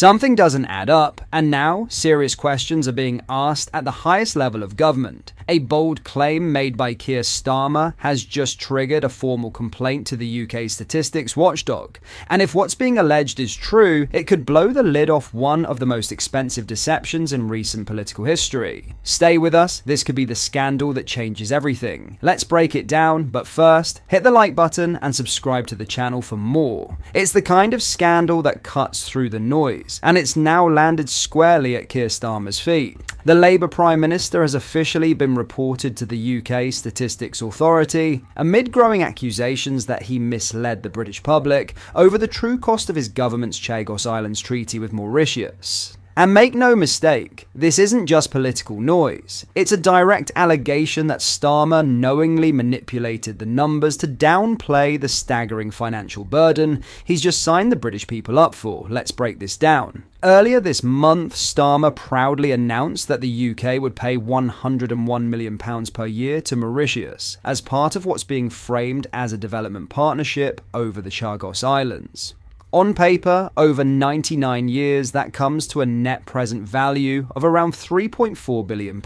Something doesn't add up, and now serious questions are being asked at the highest level of government. A bold claim made by Keir Starmer has just triggered a formal complaint to the UK statistics watchdog. And if what's being alleged is true, it could blow the lid off one of the most expensive deceptions in recent political history. Stay with us, this could be the scandal that changes everything. Let's break it down, but first, hit the like button and subscribe to the channel for more. It's the kind of scandal that cuts through the noise, and it's now landed squarely at Keir Starmer's feet. The Labour Prime Minister has officially been reported to the UK Statistics Authority amid growing accusations that he misled the British public over the true cost of his government's Chagos Islands treaty with Mauritius. And make no mistake, this isn't just political noise. It's a direct allegation that Starmer knowingly manipulated the numbers to downplay the staggering financial burden he's just signed the British people up for. Let's break this down. Earlier this month, Starmer proudly announced that the UK would pay £101 million per year to Mauritius as part of what's being framed as a development partnership over the Chagos Islands. On paper, over 99 years, that comes to a net present value of around £3.4 billion.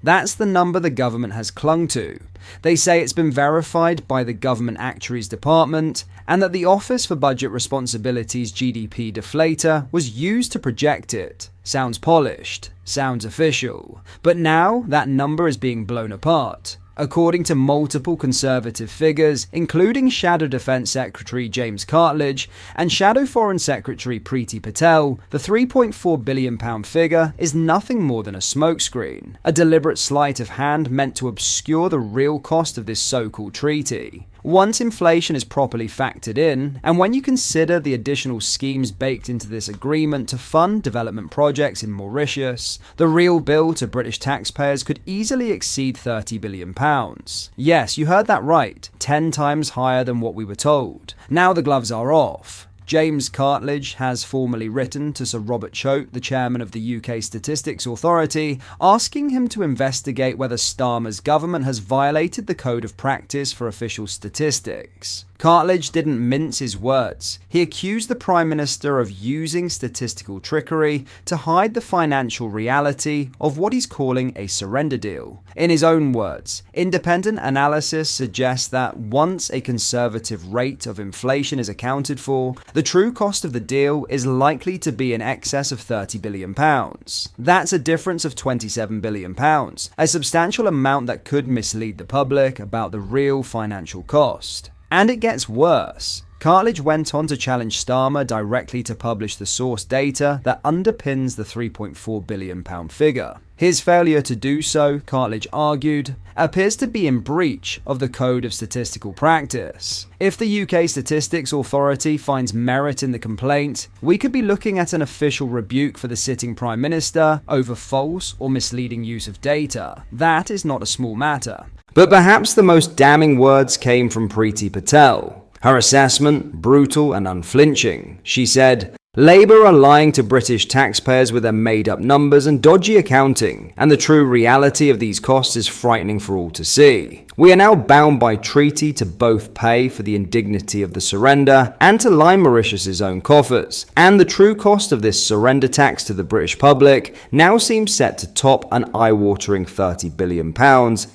That's the number the government has clung to. They say it's been verified by the Government Actuaries Department and that the Office for Budget Responsibility's GDP deflator was used to project it. Sounds polished, sounds official. But now that number is being blown apart. According to multiple Conservative figures, including Shadow Defence Secretary James Cartledge and Shadow Foreign Secretary Priti Patel, the £3.4 billion figure is nothing more than a smokescreen, a deliberate sleight of hand meant to obscure the real cost of this so-called treaty. Once inflation is properly factored in, and when you consider the additional schemes baked into this agreement to fund development projects in Mauritius, the real bill to British taxpayers could easily exceed £30 billion. Yes, you heard that right, 10 times higher than what we were told. Now the gloves are off. James Cartledge has formally written to Sir Robert Choate, the chairman of the UK Statistics Authority, asking him to investigate whether Starmer's government has violated the Code of Practice for Official Statistics. Cartledge didn't mince his words. He accused the Prime Minister of using statistical trickery to hide the financial reality of what he's calling a surrender deal. In his own words, independent analysis suggests that once a conservative rate of inflation is accounted for, the true cost of the deal is likely to be in excess of £30 billion. That's a difference of £27 billion, a substantial amount that could mislead the public about the real financial cost. And it gets worse. Cartledge went on to challenge Starmer directly to publish the source data that underpins the £3.4 billion figure. His failure to do so, Cartledge argued, appears to be in breach of the Code of Statistical Practice. If the UK Statistics Authority finds merit in the complaint, we could be looking at an official rebuke for the sitting Prime Minister over false or misleading use of data. That is not a small matter. But perhaps the most damning words came from Priti Patel. Her assessment, brutal and unflinching. She said, "Labour are lying to British taxpayers with their made-up numbers and dodgy accounting, and the true reality of these costs is frightening for all to see. We are now bound by treaty to both pay for the indignity of the surrender and to line Mauritius's own coffers, and the true cost of this surrender tax to the British public now seems set to top an eye-watering £30 billion.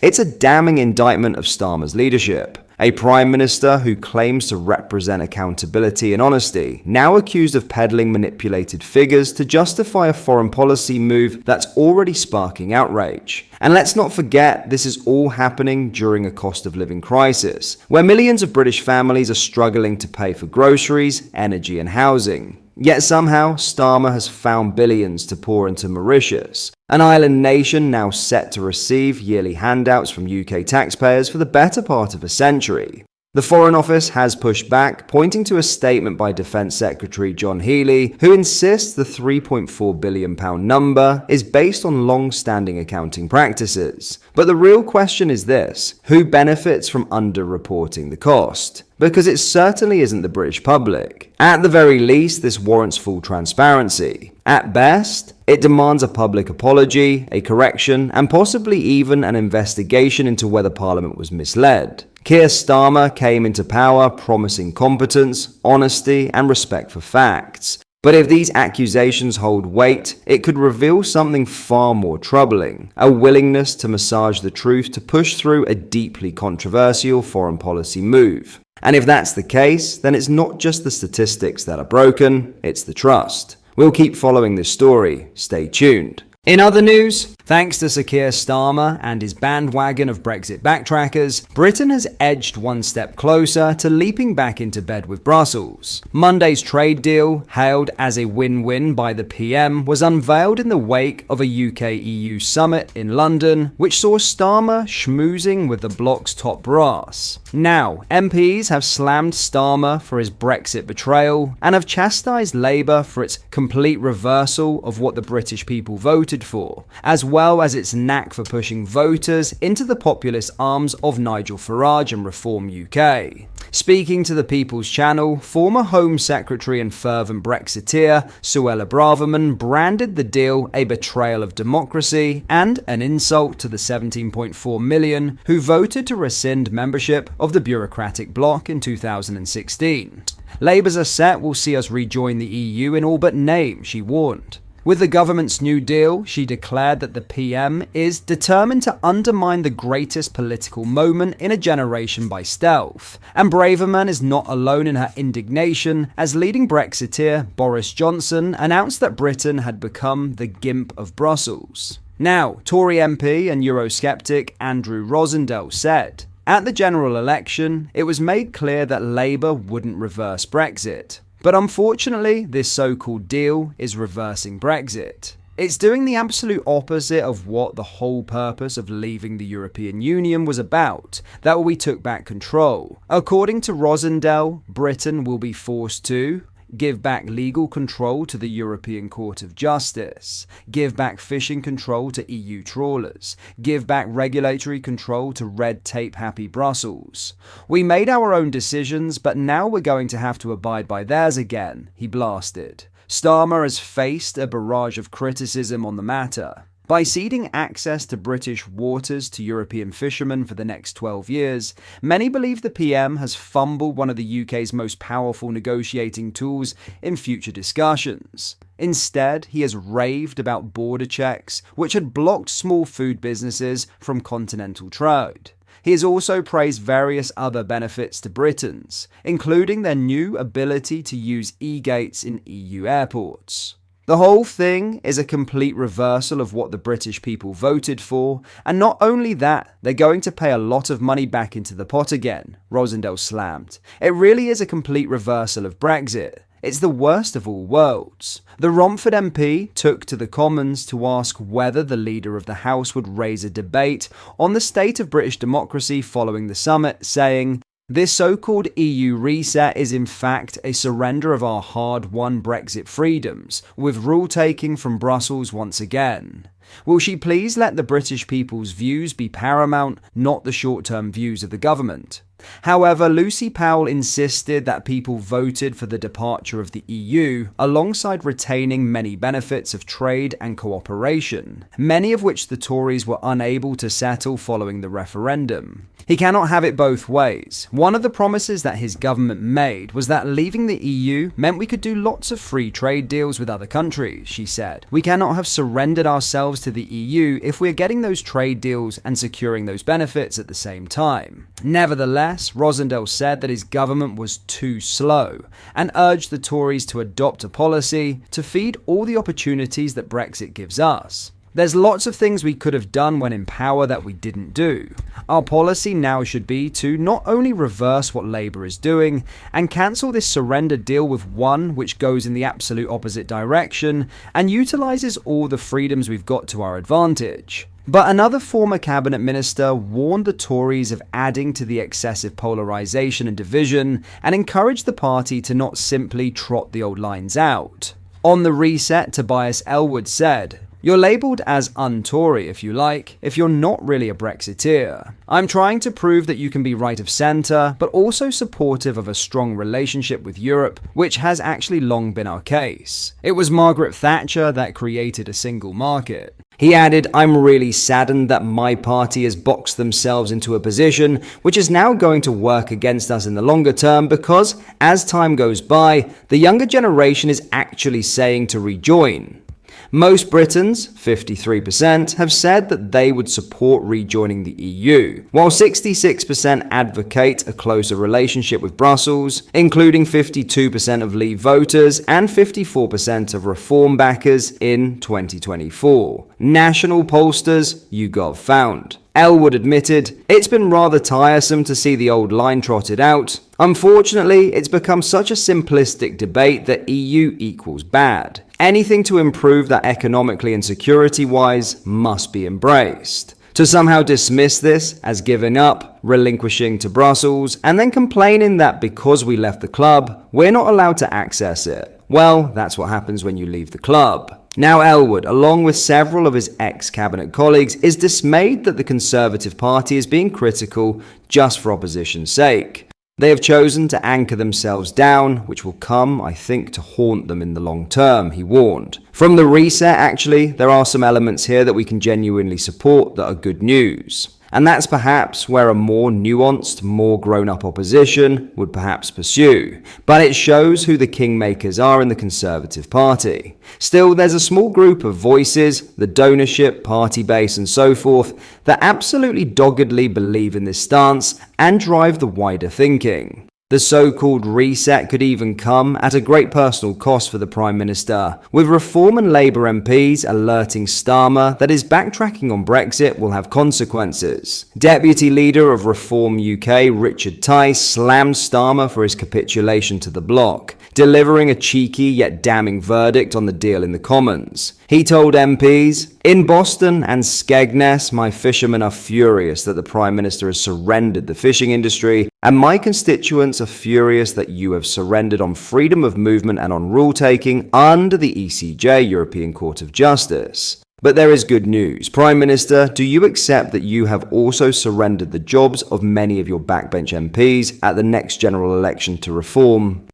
It's a damning indictment of Starmer's leadership. A Prime Minister who claims to represent accountability and honesty, now accused of peddling manipulated figures to justify a foreign policy move that's already sparking outrage. And let's not forget, this is all happening during a cost of living crisis, where millions of British families are struggling to pay for groceries, energy and housing. Yet somehow, Starmer has found billions to pour into Mauritius, an island nation now set to receive yearly handouts from UK taxpayers for the better part of a century. The Foreign Office has pushed back, pointing to a statement by Defence Secretary John Healey, who insists the £3.4 billion number is based on long-standing accounting practices. But the real question is this: who benefits from under-reporting the cost? Because it certainly isn't the British public. At the very least, this warrants full transparency. At best, it demands a public apology, a correction, and possibly even an investigation into whether Parliament was misled. Keir Starmer came into power promising competence, honesty, and respect for facts. But if these accusations hold weight, it could reveal something far more troubling: a willingness to massage the truth to push through a deeply controversial foreign policy move. And if that's the case, then it's not just the statistics that are broken, it's the trust. We'll keep following this story. Stay tuned. In other news, thanks to Sir Keir Starmer and his bandwagon of Brexit backtrackers, Britain has edged one step closer to leaping back into bed with Brussels. Monday's trade deal, hailed as a win-win by the PM, was unveiled in the wake of a UK-EU summit in London, which saw Starmer schmoozing with the bloc's top brass. Now, MPs have slammed Starmer for his Brexit betrayal and have chastised Labour for its complete reversal of what the British people voted for, as well as its knack for pushing voters into the populist arms of Nigel Farage and Reform UK. Speaking to the People's Channel, former Home Secretary and fervent Brexiteer Suella Braverman branded the deal a betrayal of democracy and an insult to the 17.4 million who voted to rescind membership of the bureaucratic bloc in 2016. Labour's asset will see us rejoin the EU in all but name, she warned. With the government's new deal, she declared that the PM is determined to undermine the greatest political moment in a generation by stealth. And Braverman is not alone in her indignation, as leading Brexiteer Boris Johnson announced that Britain had become the gimp of Brussels. Now, Tory MP and Eurosceptic Andrew Rosendale said, "At the general election, it was made clear that Labour wouldn't reverse Brexit. But unfortunately, this so-called deal is reversing Brexit. It's doing the absolute opposite of what the whole purpose of leaving the European Union was about, that we took back control. According to Rosendale, Britain will be forced to give back legal control to the European Court of Justice, give back fishing control to EU trawlers, give back regulatory control to red tape-happy Brussels. We made our own decisions, but now we're going to have to abide by theirs again," he blasted. Starmer has faced a barrage of criticism on the matter. By ceding access to British waters to European fishermen for the next 12 years, many believe the PM has fumbled one of the UK's most powerful negotiating tools in future discussions. Instead, he has raved about border checks, which had blocked small food businesses from continental trade. He has also praised various other benefits to Britons, including their new ability to use e-gates in EU airports. The whole thing is a complete reversal of what the British people voted for, and not only that, they're going to pay a lot of money back into the pot again, Rosendale slammed. It really is a complete reversal of Brexit. It's the worst of all worlds. The Romford MP took to the Commons to ask whether the leader of the House would raise a debate on the state of British democracy following the summit, saying, "This so-called EU reset is in fact a surrender of our hard-won Brexit freedoms, with rule-taking from Brussels once again. Will she please let the British people's views be paramount, not the short-term views of the government?" However, Lucy Powell insisted that people voted for the departure of the EU, alongside retaining many benefits of trade and cooperation, many of which the Tories were unable to settle following the referendum. He cannot have it both ways. One of the promises that his government made was that leaving the EU meant we could do lots of free trade deals with other countries, she said. We cannot have surrendered ourselves to the EU if we are getting those trade deals and securing those benefits at the same time. Nevertheless, Rosendale said that his government was too slow and urged the Tories to adopt a policy to feed all the opportunities that Brexit gives us. There's lots of things we could have done when in power that we didn't do. Our policy now should be to not only reverse what Labour is doing and cancel this surrender deal with one which goes in the absolute opposite direction and utilises all the freedoms we've got to our advantage. But another former cabinet minister warned the Tories of adding to the excessive polarisation and division and encouraged the party to not simply trot the old lines out. On the reset, Tobias Ellwood said, You're labelled as un-Tory if you like, if you're not really a Brexiteer. I'm trying to prove that you can be right of centre, but also supportive of a strong relationship with Europe, which has actually long been our case. It was Margaret Thatcher that created a single market. He added, I'm really saddened that my party has boxed themselves into a position which is now going to work against us in the longer term because, as time goes by, the younger generation is actually saying to rejoin. Most Britons, 53%, have said that they would support rejoining the EU, while 66% advocate a closer relationship with Brussels, including 52% of Leave voters and 54% of Reform backers in 2024. National pollsters, YouGov found. Elwood admitted, it's been rather tiresome to see the old line trotted out. Unfortunately, it's become such a simplistic debate that EU equals bad. Anything to improve that economically and security-wise must be embraced. To somehow dismiss this as giving up, relinquishing to Brussels, and then complaining that because we left the club, we're not allowed to access it. Well, that's what happens when you leave the club. Now Elwood, along with several of his ex-cabinet colleagues, is dismayed that the Conservative Party is being critical just for opposition's sake. They have chosen to anchor themselves down, which will come, I think, to haunt them in the long term, he warned. From the reset, actually, there are some elements here that we can genuinely support that are good news. And that's perhaps where a more nuanced, more grown-up opposition would perhaps pursue. But it shows who the kingmakers are in the Conservative Party. Still, there's a small group of voices, the donorship, party base and so forth, that absolutely doggedly believe in this stance and drive the wider thinking. The so-called reset could even come at a great personal cost for the Prime Minister, with Reform and Labour MPs alerting Starmer that his backtracking on Brexit will have consequences. Deputy Leader of Reform UK, Richard Tice, slammed Starmer for his capitulation to the bloc, delivering a cheeky yet damning verdict on the deal in the Commons. He told MPs, in Boston and Skegness, my fishermen are furious that the Prime Minister has surrendered the fishing industry, and my constituents are furious that you have surrendered on freedom of movement and on rule-taking under the ECJ, European Court of Justice. But there is good news. Prime Minister, do you accept that you have also surrendered the jobs of many of your backbench MPs at the next general election to reform?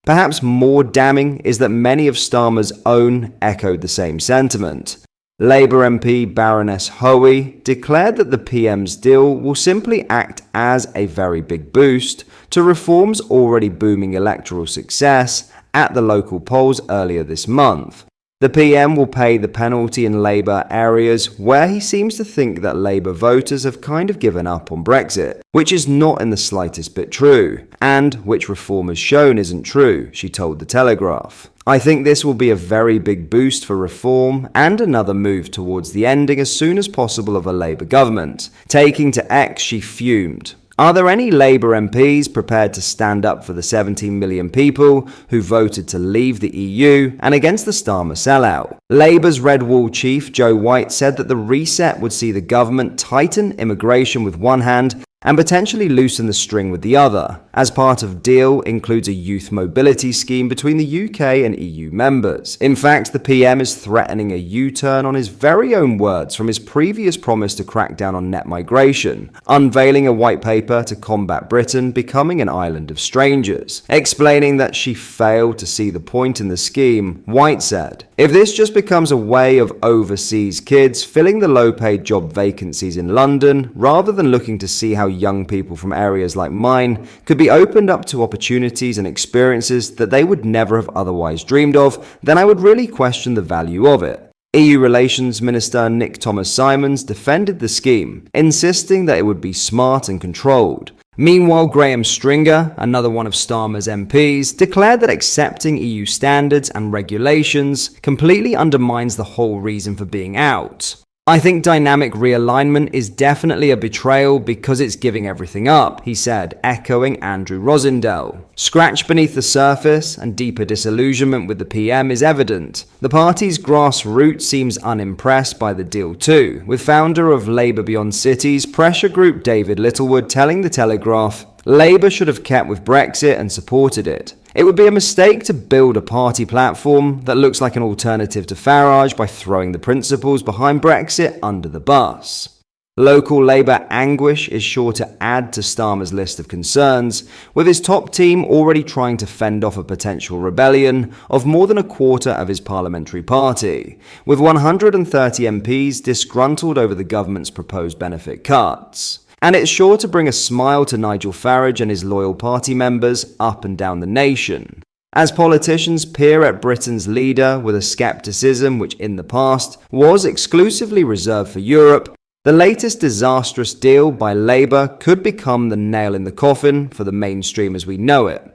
Perhaps more damning is that many of Starmer's own echoed the same sentiment. Labour MP Baroness Hoey declared that the PM's deal will simply act as a very big boost to Reform's already booming electoral success at the local polls earlier this month. The PM will pay the penalty in Labour areas where he seems to think that Labour voters have kind of given up on Brexit, which is not in the slightest bit true, and which Reform has shown isn't true, she told The Telegraph. I think this will be a very big boost for Reform and another move towards the ending as soon as possible of a Labour government. Taking to X, she fumed. Are there any Labour MPs prepared to stand up for the 17 million people who voted to leave the EU and against the Starmer sellout? Labour's Red Wall chief Joe White said that the reset would see the government tighten immigration with one hand and potentially loosen the string with the other, as part of deal includes a youth mobility scheme between the UK and EU members. In fact, the PM is threatening a U-turn on his very own words from his previous promise to crack down on net migration, unveiling a white paper to combat Britain becoming an island of strangers. Explaining that she failed to see the point in the scheme, White said, "If this just becomes a way of overseas kids filling the low-paid job vacancies in London, rather than looking to see how young people from areas like mine could be opened up to opportunities and experiences that they would never have otherwise dreamed of, then I would really question the value of it." EU Relations Minister Nick Thomas-Symonds defended the scheme, insisting that it would be smart and controlled. Meanwhile, Graham Stringer, another one of Starmer's MPs, declared that accepting EU standards and regulations completely undermines the whole reason for being out. I think dynamic realignment is definitely a betrayal because it's giving everything up, he said, echoing Andrew Rosindell. Scratch beneath the surface and deeper disillusionment with the PM is evident. The party's grassroots seems unimpressed by the deal too, with founder of Labour Beyond Cities pressure group David Littlewood telling The Telegraph, Labour should have kept with Brexit and supported it. It would be a mistake to build a party platform that looks like an alternative to Farage by throwing the principles behind Brexit under the bus. Local Labour anguish is sure to add to Starmer's list of concerns, with his top team already trying to fend off a potential rebellion of more than a quarter of his parliamentary party, with 130 MPs disgruntled over the government's proposed benefit cuts. And it's sure to bring a smile to Nigel Farage and his loyal party members up and down the nation, as politicians peer at Britain's leader with a scepticism which in the past was exclusively reserved for Europe. The latest disastrous deal by Labour could become the nail in the coffin for the mainstream as we know it.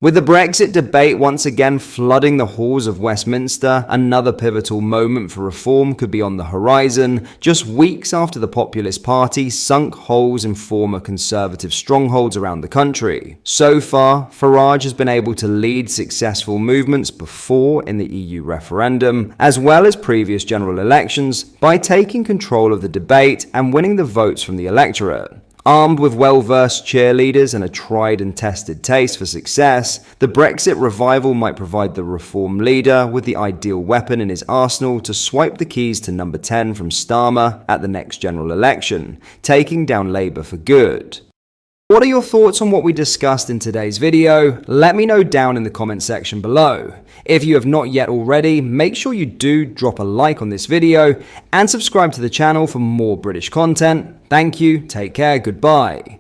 With the Brexit debate once again flooding the halls of Westminster, another pivotal moment for reform could be on the horizon, just weeks after the Populist Party sunk holes in former Conservative strongholds around the country. So far, Farage has been able to lead successful movements before in the EU referendum, as well as previous general elections, by taking control of the debate and winning the votes from the electorate. Armed with well-versed cheerleaders and a tried and tested taste for success, the Brexit revival might provide the reform leader with the ideal weapon in his arsenal to swipe the keys to number 10 from Starmer at the next general election, taking down Labour for good. What are your thoughts on what we discussed in today's video? Let me know down in the comment section below. If you have not yet already, make sure you do drop a like on this video and subscribe to the channel for more British content. Thank you, take care, goodbye.